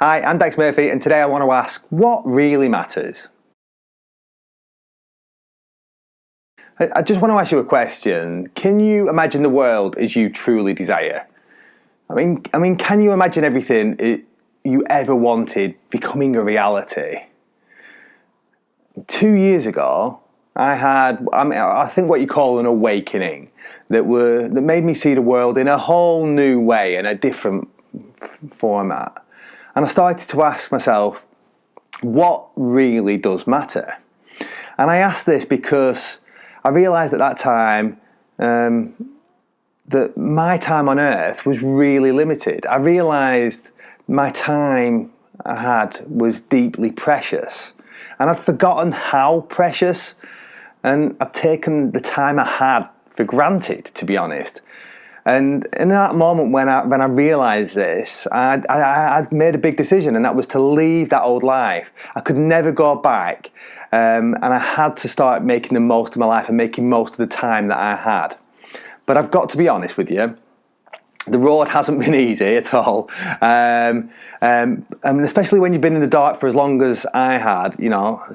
Hi, I'm Dex Murphy, and today I want to ask, what really matters? I just want to ask you a question. Can you imagine the world as you truly desire? I mean, can you imagine everything you ever wanted becoming a reality? 2 years ago, I think what you call an awakening that made me see the world in a whole new way, in a different format. And I started to ask myself, what really does matter? And I asked this because I realised at that time that my time on earth was really limited. I realised my time I had was deeply precious. And I'd forgotten how precious, and I'd taken the time I had for granted, to be honest. And in that moment when I realised this, I'd made a big decision, and that was to leave that old life. I could never go back, and I had to start making the most of my life and making most of the time that I had. But I've got to be honest with you, the road hasn't been easy at all. I mean, especially when you've been in the dark for as long as I had,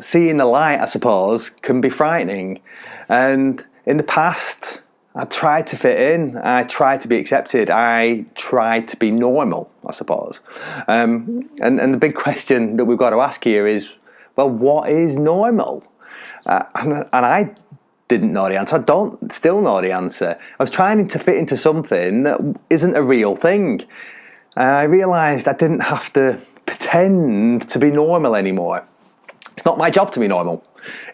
seeing the light, I suppose, can be frightening. And in the past, I tried to fit in, I tried to be accepted, I tried to be normal, I suppose. And the big question that we've got to ask here is, well, what is normal? And I didn't know the answer. I don't still know the answer. I was trying to fit into something that isn't a real thing. I realised I didn't have to pretend to be normal anymore. It's not my job to be normal.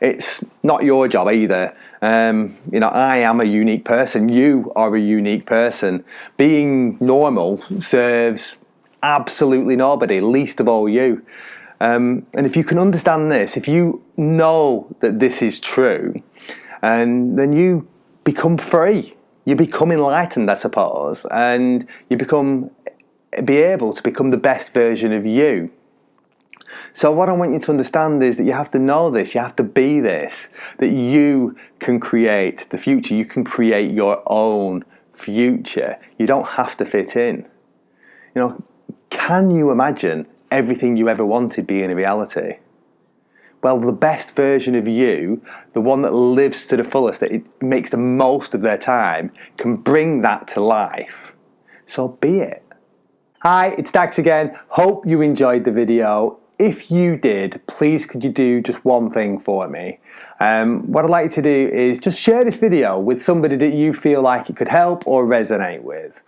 It's not your job either. I am a unique person. You are a unique person. Being normal serves absolutely nobody, least of all you. And if you can understand this, if you know that this is true, and then you become free. You become enlightened, I suppose, and you be able to become the best version of you. So what I want you to understand is that you have to know this, you have to be this, that you can create the future, you can create your own future. You don't have to fit in. Can you imagine everything you ever wanted being a reality? Well, the best version of you, the one that lives to the fullest, that it makes the most of their time, can bring that to life. So be it. Hi, it's Dax again. Hope you enjoyed the video. If you did, please could you do just one thing for me? What I'd like you to do is just share this video with somebody that you feel like it could help or resonate with.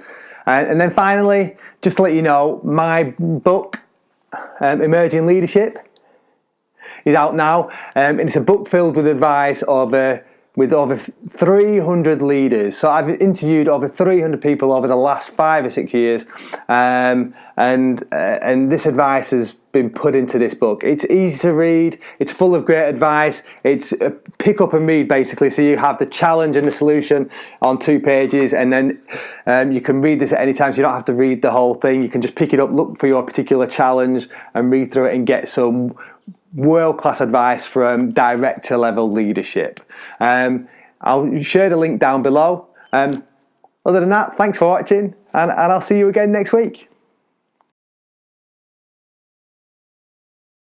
And then finally, just to let you know, my book, Emerging Leadership, is out now, and it's a book filled with advice with over 300 leaders. So I've interviewed over 300 people over the last 5 or 6 years, and this advice has been put into this book. It's easy to read, it's full of great advice, it's pick up and read basically, so you have the challenge and the solution on 2 pages, and then you can read this at any time, so you don't have to read the whole thing. You can just pick it up, look for your particular challenge and read through it and get some world-class advice from director level leadership. I'll share the link down below. Other than that, thanks for watching, and I'll see you again next week.